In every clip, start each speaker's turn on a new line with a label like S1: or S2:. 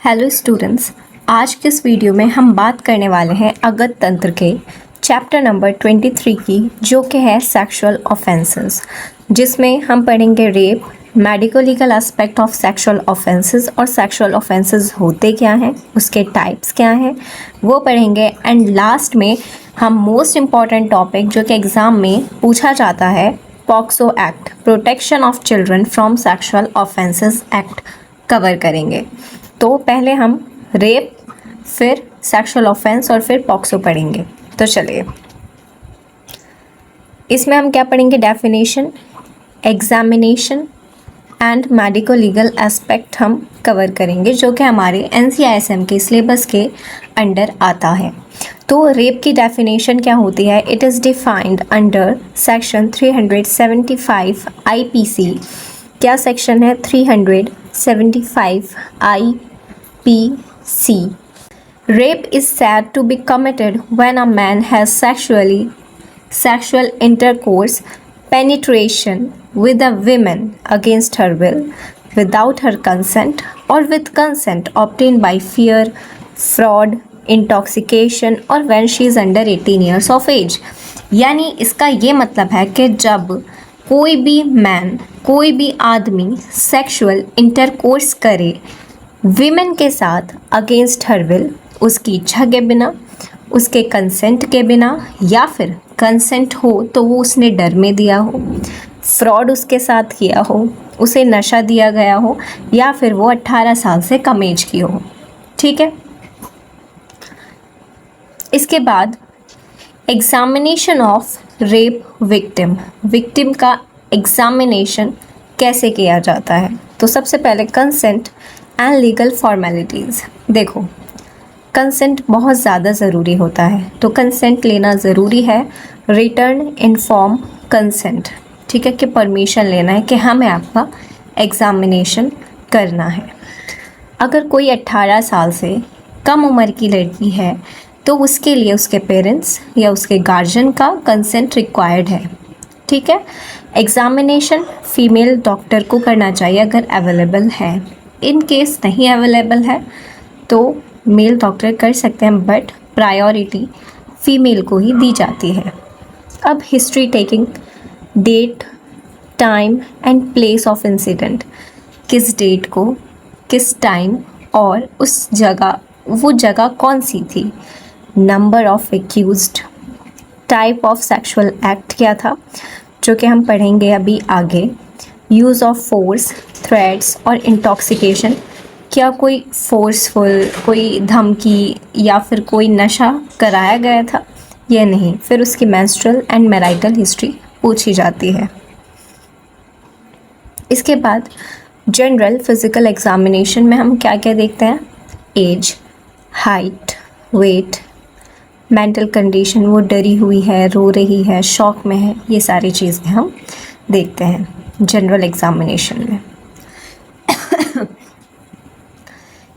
S1: Hello students, आज के इस वीडियो में हम बात करने वाले हैं अगत तंत्र के चैप्टर नंबर 23 की, जो कि है सेक्सुअल ऑफेंसेस, जिसमें हम पढ़ेंगे rape, medico legal aspect of sexual offences और सेक्सुअल ऑफेंसेस होते क्या हैं, उसके टाइप्स क्या हैं वो पढ़ेंगे। एंड लास्ट में हम मोस्ट इम्पॉर्टेंट टॉपिक जो कि एग्ज़ाम में पूछा जाता है, POCSO act, protection of children from sexual offences act cover करेंगे। तो पहले हम रेप, फिर सेक्सुअल ऑफेंस और फिर पॉक्सो पढ़ेंगे। तो चलिए, इसमें हम क्या पढ़ेंगे? Definition, examination and medico legal aspect हम कवर करेंगे, जो कि हमारे NCISM के सिलेबस के अंडर आता है। तो रेप की डेफिनेशन क्या होती है? It is defined under section 375 IPC। क्या सेक्शन है? 375 IPC. Rape is said to be committed when a man has sexual intercourse, penetration with a woman against her will, without her consent, or with consent obtained by fear, fraud, intoxication, or when she is under 18 years of age. यानी इसका ये मतलब है कि जब कोई भी man, कोई भी आदमी सेक्सुअल इंटरकोर्स करे विमेन के साथ अगेंस्ट हर विल, उसकी इच्छा के बिना, उसके कंसेंट के बिना, या फिर कंसेंट हो तो वो उसने डर में दिया हो, फ्रॉड उसके साथ किया हो, उसे नशा दिया गया हो, या फिर वो 18 साल से कम एज की हो। ठीक है। इसके बाद examination of rape victim, victim का एग्जामिनेशन कैसे किया जाता है? तो सबसे पहले कंसेंट एंड लीगल फॉर्मेलिटीज़। देखो, कंसेंट बहुत ज़्यादा ज़रूरी होता है, तो कंसेंट लेना ज़रूरी है। रिटर्न इनफॉर्म कंसेंट, ठीक है, कि परमिशन लेना है कि हमें आपका एग्ज़ामिनेशन करना है। अगर कोई 18 साल से कम उम्र की लड़की है तो उसके लिए उसके पेरेंट्स या उसके गार्जियन का कंसेंट रिक्वायर्ड है। ठीक है। एग्ज़ामिनेशन फीमेल डॉक्टर को करना चाहिए अगर अवेलेबल है। इन केस नहीं अवेलेबल है तो मेल डॉक्टर कर सकते हैं, बट प्रायोरिटी फीमेल को ही दी जाती है। अब history taking, date, time and place of incident, किस डेट को, किस टाइम और उस जगह, वो जगह कौन सी थी, number of accused, type of sexual act क्या था, जो कि हम पढ़ेंगे अभी आगे, यूज़ ऑफ फोर्स, थ्रेट्स और इंटॉक्सिकेशन, क्या कोई फोर्सफुल, कोई धमकी या फिर कोई नशा कराया गया था या नहीं, फिर उसकी मेंस्ट्रुअल एंड मैरिटल हिस्ट्री पूछी जाती है। इसके बाद जनरल फिजिकल एग्जामिनेशन में हम क्या क्या देखते हैं? Age, height, weight, mental condition, वो डरी हुई है, रो रही है, शॉक में है, ये सारी चीज़ें हम देखते हैं जनरल एग्जामिनेशन में।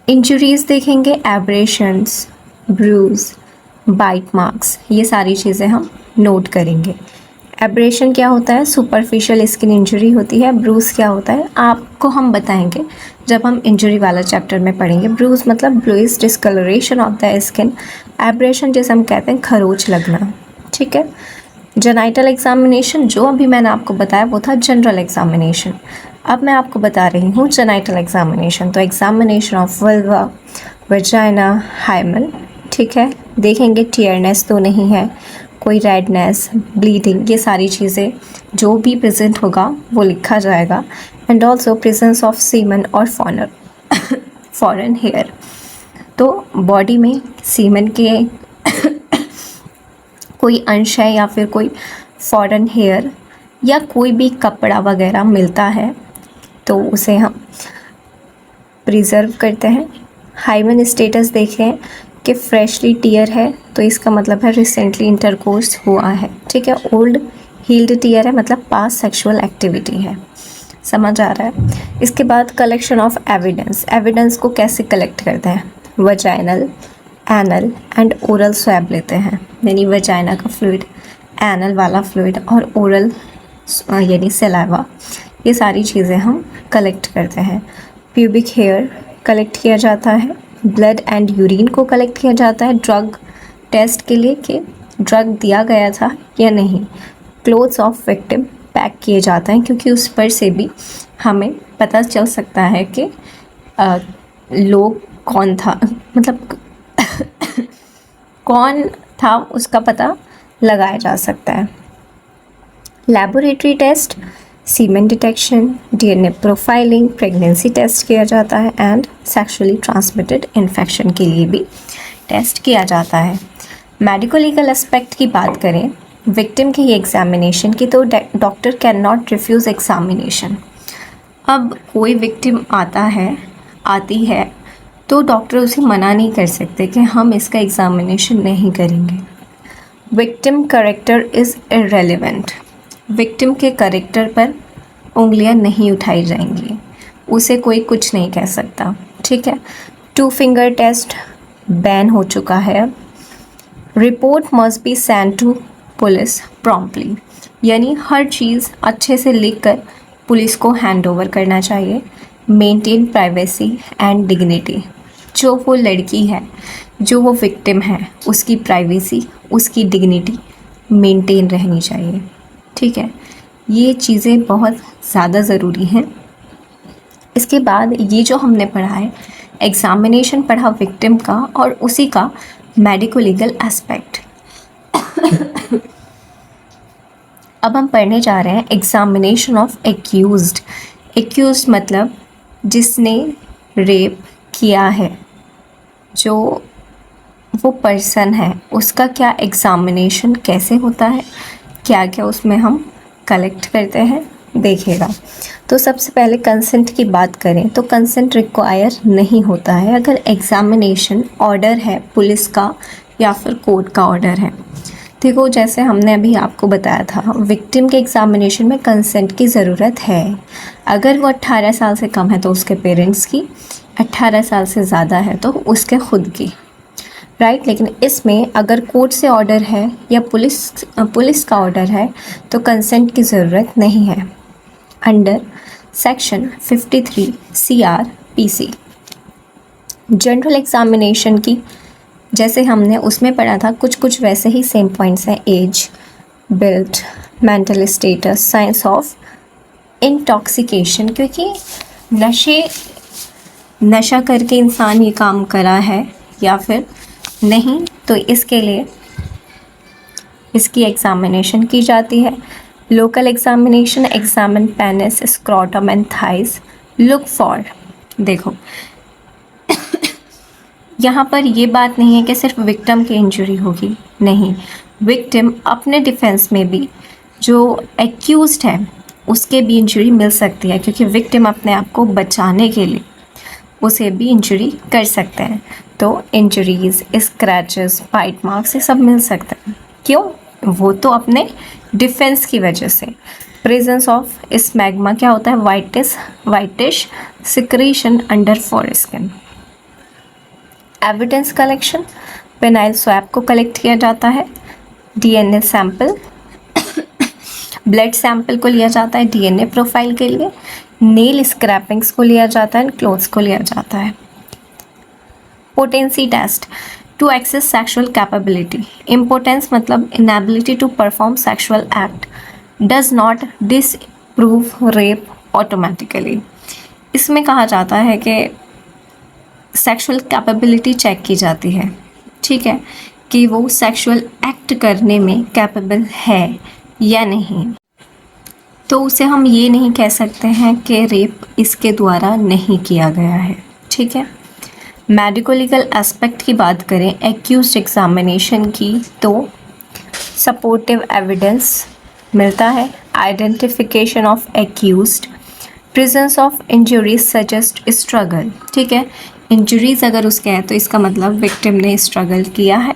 S1: इंजरीज देखेंगे, एब्रेशंस, ब्रूज, बाइट मार्क्स, ये सारी चीज़ें हम नोट करेंगे। एब्रेशन क्या होता है? सुपरफिशियल स्किन इंजरी होती है। ब्रूज क्या होता है आपको हम बताएंगे जब हम इंजरी वाला चैप्टर में पढ़ेंगे। ब्रूज मतलब bluish discolouration of the skin. Abrasion जैसे हम कहते हैं खरोच लगना। ठीक है। जेनाइटल एग्जामिनेशन, जो अभी मैंने आपको बताया वो था जनरल एग्जामिनेशन। अब मैं आपको बता रही हूँ जेनाइटल एग्जामिनेशन। तो examination of vulva, vagina, hymen. ठीक है। देखेंगे टियरनेस तो नहीं है, कोई रेडनेस, ब्लीडिंग, ये सारी चीज़ें जो भी प्रेजेंट होगा वो लिखा जाएगा। And also presence of semen और फॉरेन हेयर। तो बॉडी में सीमन के कोई अंश है या फिर कोई फॉरेन हेयर या कोई भी कपड़ा वगैरह मिलता है तो उसे हम प्रिजर्व करते हैं। हाइमन स्टेटस देखें कि फ्रेशली टीयर है तो इसका मतलब है रिसेंटली इंटरकोर्स हुआ है। ठीक है। ओल्ड हील्ड टीयर है मतलब पास सेक्सुअल एक्टिविटी है। समझ आ रहा है? इसके बाद कलेक्शन ऑफ एविडेंस। एविडेंस को कैसे कलेक्ट करते हैं? Vaginal, anal and oral swab लेते हैं, यानी वजाइना का फ्लूइड, एनल वाला फ्लूइड और ओरल यानी सलाइवा, ये सारी चीज़ें हम कलेक्ट करते हैं। प्यूबिक हेयर, कलेक्ट किया जाता है, ब्लड एंड यूरिन को कलेक्ट किया जाता है ड्रग टेस्ट के लिए कि ड्रग दिया गया था या नहीं। क्लोथ्स ऑफ विक्टिम पैक किए जाते हैं क्योंकि उस पर से भी हमें पता चल सकता है कि लोग कौन था, मतलब कौन था उसका पता लगाया जा सकता है। Laboratory test, semen detection, DNA profiling, pregnancy test किया जाता है एंड सेक्सुअली ट्रांसमिटेड इन्फेक्शन के लिए भी टेस्ट किया जाता है। मेडिको लीगल एस्पेक्ट की बात करें विक्टिम की एग्जामिनेशन की, तो doctor can not refuse examination. अब कोई विक्टिम आती है तो डॉक्टर उसे मना नहीं कर सकते कि हम इसका एग्जामिनेशन नहीं करेंगे। Victim character is irrelevant, victim के करेक्टर पर उंगलियां नहीं उठाई जाएंगी, उसे कोई कुछ नहीं कह सकता, ठीक है। 2 फिंगर टेस्ट बैन हो चुका है। Report must be send to police promptly, यानी हर चीज़ अच्छे से लिखकर पुलिस को हैंड ओवर करना चाहिए। मेंटेन प्राइवेसी एंड डिग्निटी, जो वो लड़की है, जो वो विक्टिम है, उसकी प्राइवेसी, उसकी डिग्निटी मेंटेन रहनी चाहिए, ठीक है। ये चीज़ें बहुत ज़्यादा ज़रूरी हैं। इसके बाद ये जो हमने पढ़ा है, एग्ज़ामिनेशन पढ़ा विक्टिम का और उसी का मेडिको लीगल एस्पेक्ट। अब हम पढ़ने जा रहे हैं एग्ज़ामिनेशन ऑफ एक्यूज्ड। एक्यूज्ड मतलब जिसने रेप किया है, जो वो पर्सन है, उसका क्या एग्ज़ामिनेशन कैसे होता है, क्या क्या उसमें हम कलेक्ट करते हैं, देखिएगा। तो सबसे पहले कंसेंट की बात करें तो कंसेंट रिक्वायर नहीं होता है अगर एग्ज़ामिनेशन ऑर्डर है पुलिस का या फिर कोर्ट का ऑर्डर है। देखो, जैसे हमने अभी आपको बताया था, विक्टिम के एग्ज़ामिनेशन में कंसेंट की ज़रूरत है। अगर वो 18 साल से कम है तो उसके पेरेंट्स की, 18 साल से ज़्यादा है तो उसके खुद की, राइट। लेकिन इसमें अगर कोर्ट से ऑर्डर है या पुलिस का ऑर्डर है तो कंसेंट की ज़रूरत नहीं है। Under section 53 CRPC general examination की, जैसे हमने उसमें पढ़ा था, कुछ वैसे ही सेम पॉइंट्स हैं। Age, build, mental status, signs of intoxication, क्योंकि नशा करके इंसान ये काम करा है या फिर नहीं, तो इसके लिए इसकी एग्ज़ामिनेशन की जाती है। Local examination, examine penis, scrotum and thighs, look for. देखो, यहाँ पर ये बात नहीं है कि सिर्फ विक्टिम की इंजरी होगी, नहीं, विक्टिम अपने डिफेंस में भी जो एक्यूज्ड है उसके भी इंजरी मिल सकती है, क्योंकि विक्टिम अपने आप को बचाने के लिए उसे भी इंजरी कर सकते हैं। तो इंजरीज, स्क्रैचेस, बाइट मार्क्स, ये सब मिल सकते हैं। क्यों? वो तो अपने डिफेंस की वजह से। प्रेजेंस ऑफ स्मैग्मा क्या होता है? Whitish secretion under foreskin. Evidence collection, penile swab को कलेक्ट किया जाता है। डीएनए सैंपल, ब्लड सैंपल को लिया जाता है डीएनए प्रोफाइल के लिए। नेल स्क्रैपिंग्स को लिया जाता है, क्लोथ्स को लिया जाता है। Potency test to assess sexual capability. Impotence मतलब inability to perform sexual act, does not disprove rape automatically. इसमें कहा जाता है कि सेक्सुअल कैपेबिलिटी चेक की जाती है, ठीक है, कि वो सेक्सुअल एक्ट करने में कैपेबल है या नहीं। तो उसे हम ये नहीं कह सकते हैं कि रेप इसके द्वारा नहीं किया गया है, ठीक है। मेडिको लीगल एस्पेक्ट की बात करें एक्यूज्ड एग्जामिनेशन की, तो सपोर्टिव एविडेंस मिलता है। Identification of accused, presence of injuries suggest struggle, ठीक है। इंजरीज अगर उसके हैं तो इसका मतलब विक्टिम ने स्ट्रगल किया है।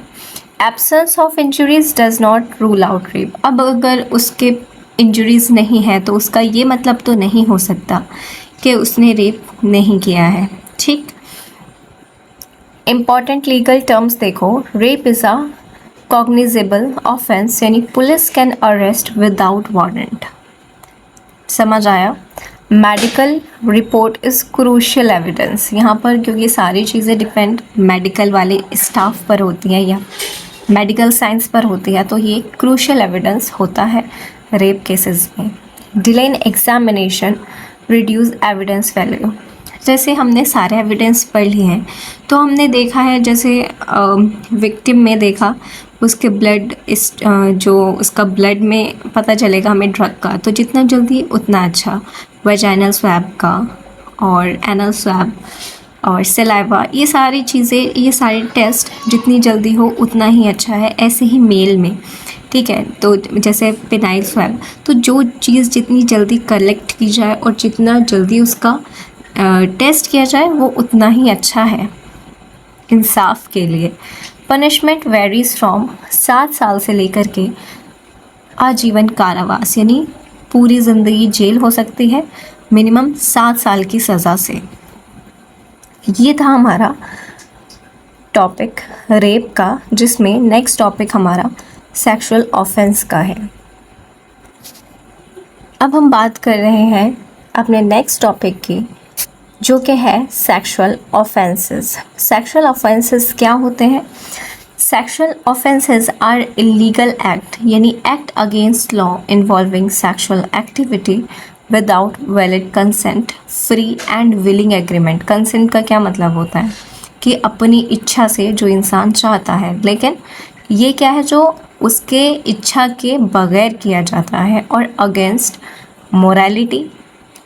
S1: Absence of injuries does not rule out rape. अब अगर उसके इंजरीज नहीं है तो उसका ये मतलब तो नहीं हो सकता कि उसने रेप नहीं किया है, ठीक। इम्पॉर्टेंट लीगल टर्म्स देखो, rape is a cognizable offence, यानी police can arrest without warrant. समझ आया? Medical report is crucial evidence. यहाँ पर क्योंकि सारी चीज़ें डिपेंड मेडिकल वाले स्टाफ पर होती हैं या मेडिकल साइंस पर होती है, तो ये क्रूशियल एविडेंस होता है रेप केसेस में। Delay in examination reduce evidence value. जैसे हमने सारे एविडेंस पढ़ लिए हैं तो हमने देखा है, जैसे विक्टिम में देखा उसके ब्लड जो उसका ब्लड में पता चलेगा हमें ड्रग का, तो जितना जल्दी उतना अच्छा। वेजाइनल स्वैब का और एनल स्वैब और सलाइवा, ये सारी चीज़ें, ये सारे टेस्ट जितनी जल्दी हो उतना ही अच्छा है। ऐसे ही मेल में, ठीक है, तो जैसे पेनाइल स्वैब, तो जो चीज़ जितनी जल्दी कलेक्ट की जाए और जितना जल्दी उसका टेस्ट किया जाए वो उतना ही अच्छा है इंसाफ के लिए। पनिशमेंट वेरीज फ्रॉम 7 साल से लेकर के आजीवन कारावास, यानी पूरी ज़िंदगी जेल हो सकती है मिनिमम 7 साल की सज़ा से। ये था हमारा टॉपिक रेप का, जिसमें नेक्स्ट टॉपिक हमारा सेक्सुअल ऑफेंस का है। अब हम बात कर रहे हैं अपने नेक्स्ट टॉपिक की, जो कि है सेक्सुअल ऑफेंसेस। सेक्सुअल ऑफेंसेस क्या होते हैं? Sexual offences are illegal act, यानी act against law involving sexual activity without valid consent, free and willing agreement. Consent का क्या मतलब होता है कि अपनी इच्छा से जो इंसान चाहता है, लेकिन ये क्या है, जो उसके इच्छा के बगैर किया जाता है, और अगेंस्ट मोरालिटी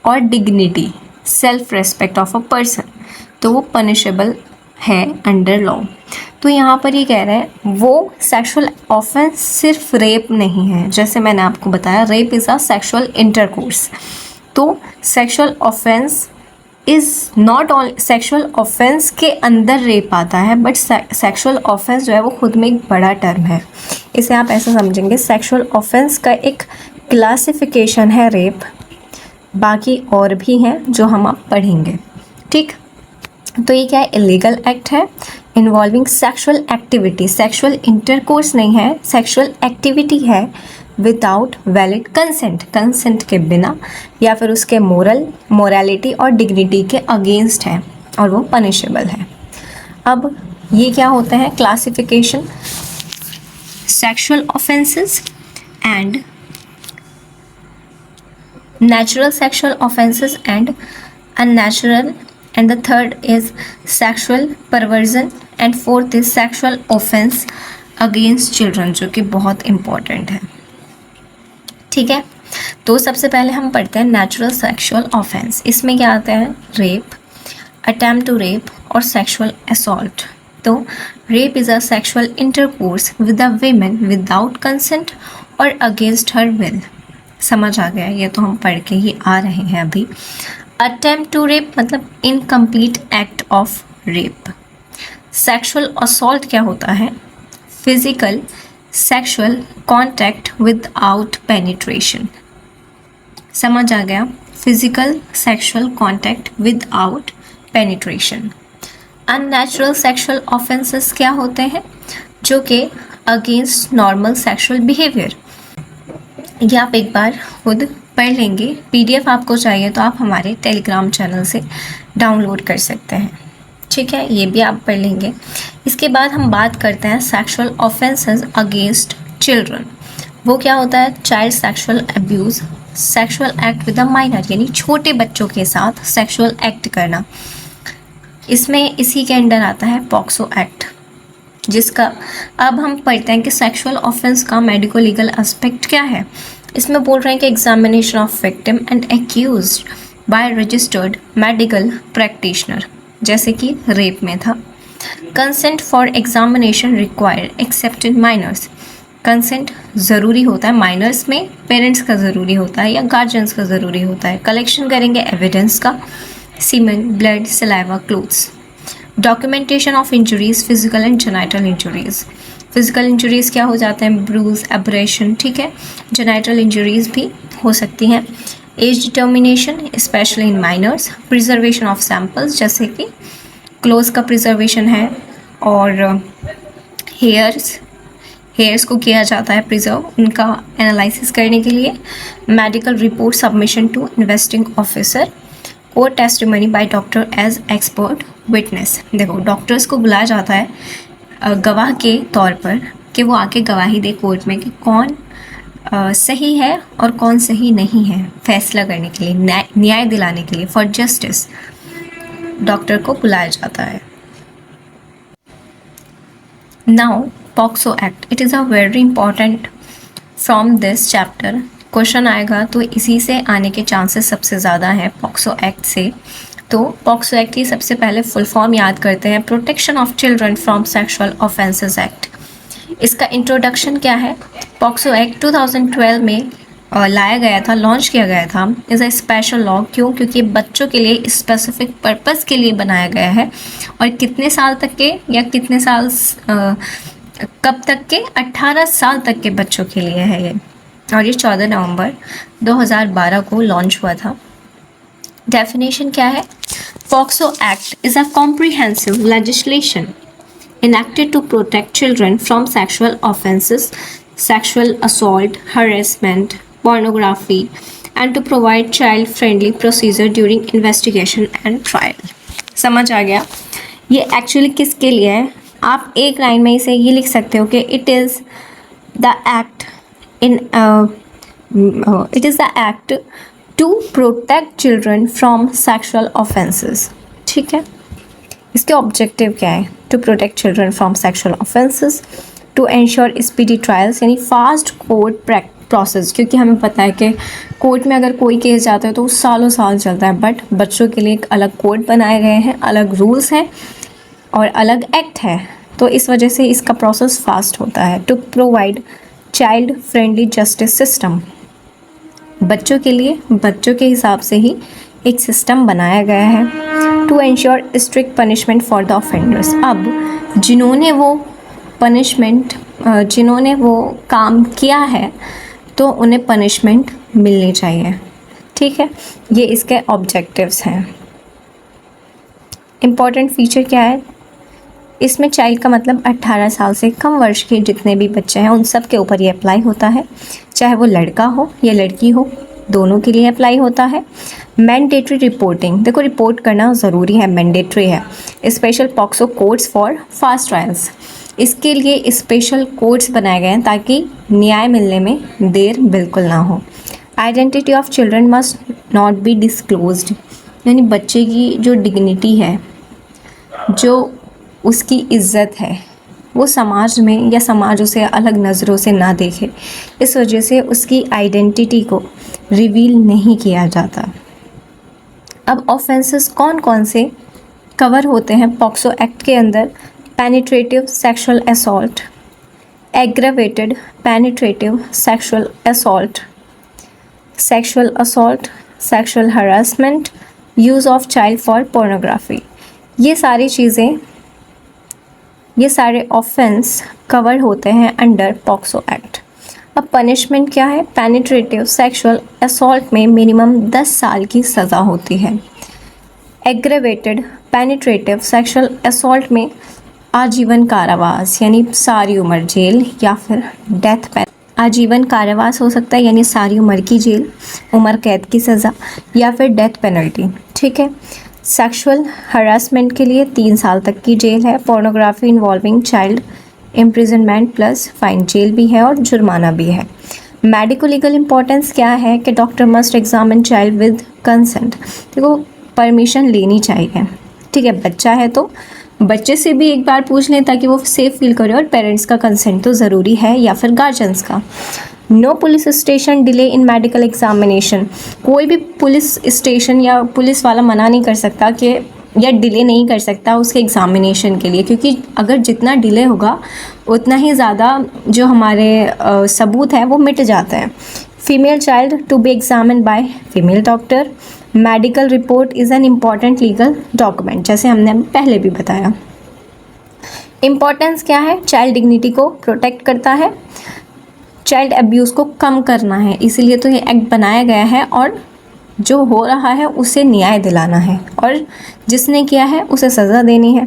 S1: और dignity, self respect of a person, तो वो पनिशेबल है अंडर लॉ। तो यहाँ पर ये कह रहे हैं वो सेक्सुअल ऑफेंस सिर्फ रेप नहीं है, जैसे मैंने आपको बताया rape is a sexual intercourse. तो sexual offence is not all, sexual offence के अंदर रेप आता है, बट सेक्सुअल ऑफेंस जो है वो खुद में एक बड़ा टर्म है। इसे आप ऐसा समझेंगे, सेक्सुअल ऑफेंस का एक क्लासिफिकेशन है रेप, बाकी और भी हैं जो हम आप पढ़ेंगे, ठीक। तो ये क्या है? इलीगल एक्ट है involving sexual activity, sexual intercourse नहीं है, सेक्सुअल एक्टिविटी है विदाउट वैलिड कंसेंट, कंसेंट के बिना, या फिर उसके मोरालिटी और डिग्निटी के अगेंस्ट है, और वो पनिशेबल है। अब ये क्या होते हैं? Classification, sexual offences and natural sexual offenses and unnatural, and the third is sexual perversion, and fourth is sexual offense against children, जो कि बहुत important है, ठीक है। तो सबसे पहले हम पढ़ते हैं नेचुरल सेक्सुअल ऑफेंस। इसमें क्या आते हैं? रेप, अटेम्प्ट टू रेप और सेक्सुअल असॉल्ट। तो rape is a sexual intercourse with a women without consent और अगेंस्ट हर विल। समझ आ गया? ये तो हम पढ़ के ही आ रहे हैं अभी। अटेम्प्ट टू रेप मतलब incomplete act of rape. Sexual assault क्या होता है? Physical sexual contact without penetration. समझ आ गया? Physical sexual contact without penetration. Unnatural sexual offences क्या होते हैं? जो कि अगेंस्ट नॉर्मल सेक्सुअल बिहेवियर। ये आप एक बार खुद पढ़ लेंगे, PDF आपको चाहिए तो आप हमारे टेलीग्राम चैनल से डाउनलोड कर सकते हैं, ठीक है, ये भी आप पढ़ लेंगे। इसके बाद हम बात करते हैं सेक्सुअल ऑफेंसेस अगेंस्ट चिल्ड्रन। वो क्या होता है? Child sexual abuse, sexual act with a minor, यानी छोटे बच्चों के साथ सेक्सुअल एक्ट करना। इसमें इसी के अंडर आता है पॉक्सो एक्ट, जिसका अब हम पढ़ते हैं कि सेक्सुअल ऑफेंस का मेडिको लीगल एस्पेक्ट क्या है। इसमें बोल रहे हैं कि examination of victim and accused by registered medical practitioner, जैसे कि रेप में था। Consent for examination required except in minors, consent ज़रूरी होता है माइनर्स में, पेरेंट्स का ज़रूरी होता है या गार्जियंस का ज़रूरी होता है। कलेक्शन करेंगे एविडेंस का, semen, blood, saliva, clothes. Documentation of injuries, physical and genital injuries. Physical injuries क्या हो जाते हैं? ब्रूज, एब्रेशन, ठीक है। जेनाइटल इंजरीज भी हो सकती हैं। Age determination specially in minors. Preservation of samples, जैसे कि क्लोथ्स का प्रिजर्वेशन है, और हेयर्स, हेयर्स को किया जाता है प्रिजर्व, उनका एनालिसिस करने के लिए। Medical report submission to investing officer, court testimony by doctor as expert witness. देखो डॉक्टर्स को बुलाया जाता है गवाह के तौर पर कि वो आके गवाही दे कोर्ट में कि कौन सही है और कौन सही नहीं है, फैसला करने के लिए, न्याय दिलाने के लिए, फॉर जस्टिस डॉक्टर को बुलाया जाता है। Now POCSO act, it is a very important from this chapter. Question आएगा तो इसी से आने के चांसेस सबसे ज़्यादा हैं पॉक्सो एक्ट से। तो पॉक्सो एक्ट की सबसे पहले फुल फॉर्म याद करते हैं, protection of children from sexual offences act. इसका इंट्रोडक्शन क्या है? पॉक्सो एक्ट 2012 में लाया गया था, लॉन्च किया गया था। इज़ अ स्पेशल लॉ, क्यों? क्योंकि बच्चों के लिए स्पेसिफिक पर्पस के लिए बनाया गया है। और कितने साल तक के, या कितने साल कब तक के? 18 साल तक के बच्चों के लिए है ये। और ये 14 नवंबर 2012 को लॉन्च हुआ था। डेफिनेशन क्या है? POCSO act is a comprehensive legislation enacted to protect children from sexual offenses, sexual assault, harassment, pornography, and to provide child-friendly procedure during investigation and trial. समझ आ गया? ये एक्चुअली किसके लिए है? आप एक लाइन में इसे ये लिख सकते हो कि it is the act to protect children from sexual offences. ठीक है, इसके ऑब्जेक्टिव क्या है? To protect children from sexual offences, to ensure speedy trials, यानी फास्ट कोर्ट प्रोसेस, क्योंकि हमें पता है कि कोर्ट में अगर कोई केस जाता है तो सालों साल चलता है, बट बच्चों के लिए एक अलग कोर्ट बनाए गए हैं, अलग रूल्स हैं और अलग एक्ट है, तो इस वजह से इसका प्रोसेस फास्ट होता है। To provide child friendly justice system, बच्चों के लिए बच्चों के हिसाब से ही एक सिस्टम बनाया गया है। To ensure strict punishment for the offenders, अब जिन्होंने वो काम किया है तो उन्हें पनिशमेंट मिलनी चाहिए। ठीक है, ये इसके ऑब्जेक्टिव्स हैं। इम्पॉर्टेंट फीचर क्या है इसमें? चाइल्ड का मतलब 18 साल से कम वर्ष के जितने भी बच्चे हैं उन सब के ऊपर ये अप्लाई होता है, चाहे वो लड़का हो या लड़की हो, दोनों के लिए अप्लाई होता है। मैंडेटरी रिपोर्टिंग, देखो रिपोर्ट करना ज़रूरी है, मैंडेटरी है। Special POCSO courts for fast trials, इसके लिए स्पेशल कोर्ट्स बनाए गए हैं ताकि न्याय मिलने में देर बिल्कुल ना हो। Identity of children must not be disclosed, यानी बच्चे की जो डिग्निटी है, जो उसकी इज़्ज़त है, वो समाज में या समाज उसे अलग नज़रों से ना देखे, इस वजह से उसकी आइडेंटिटी को रिवील नहीं किया जाता। अब ऑफेंसेस कौन कौन से कवर होते हैं पॉक्सो एक्ट के अंदर? Penetrative sexual assault, aggravated penetrative sexual assault, sexual harassment, use of child for pornography. ये सारे ऑफेंस कवर होते हैं अंडर पॉक्सो एक्ट। अब पनिशमेंट क्या है? पेनिट्रेटिव सेक्सुअल असॉल्ट में मिनिमम 10 साल की सज़ा होती है। एग्रेवेटेड पेनिट्रेटिव सेक्सुअल असॉल्ट में आजीवन कारावास, यानी सारी उम्र जेल, या फिर डेथ पेनल्टी। आजीवन कारावास हो सकता है, यानी सारी उम्र की जेल, उम्र कैद की सज़ा, या फिर डेथ पेनल्टी। ठीक है, सेक्सुअल हरासमेंट के लिए 3 साल तक की जेल है। Pornography involving child, imprisonment plus fine, jail भी है और जुर्माना भी है। मेडिको लीगल इंपॉर्टेंस क्या है कि doctor must examine child with consent, देखो परमिशन लेनी चाहिए। ठीक है, बच्चा है तो बच्चे से भी एक बार पूछ लें ताकि वो सेफ फील करे, और पेरेंट्स का कंसेंट तो ज़रूरी है, या फिर गार्जियंस का। No police station delay in medical examination, कोई भी पुलिस स्टेशन या पुलिस वाला मना नहीं कर सकता कि, या डिले नहीं कर सकता उसके एग्ज़ामिनेशन के लिए, क्योंकि अगर जितना डिले होगा उतना ही ज़्यादा जो हमारे सबूत हैं वो मिट जाते हैं। Female child to be examine by female doctor. Medical report is an important legal document, जैसे हमने पहले भी बताया। इम्पॉर्टेंस क्या है? चाइल्ड डिग्निटी को प्रोटेक्ट करता है, चाइल्ड अब्यूज़ को कम करना है, इसीलिए तो ये एक्ट बनाया गया है, और जो हो रहा है उसे न्याय दिलाना है, और जिसने किया है उसे सज़ा देनी है।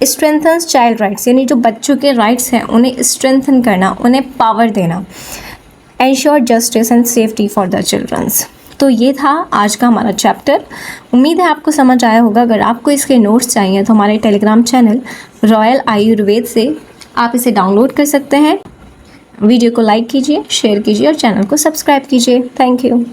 S1: स्ट्रेंथन्स चाइल्ड राइट्स, यानी जो बच्चों के राइट्स हैं उन्हें स्ट्रेंथन करना, उन्हें पावर देना। Ensure justice and safety for the childrens. तो ये था आज का हमारा चैप्टर। उम्मीद है आपको समझ आया होगा। अगर आपको इसके नोट्स चाहिए तो हमारे टेलीग्राम चैनल रॉयल आयुर्वेद से आप इसे डाउनलोड कर सकते हैं। वीडियो को लाइक कीजिए, शेयर कीजिए और चैनल को सब्सक्राइब कीजिए। Thank you.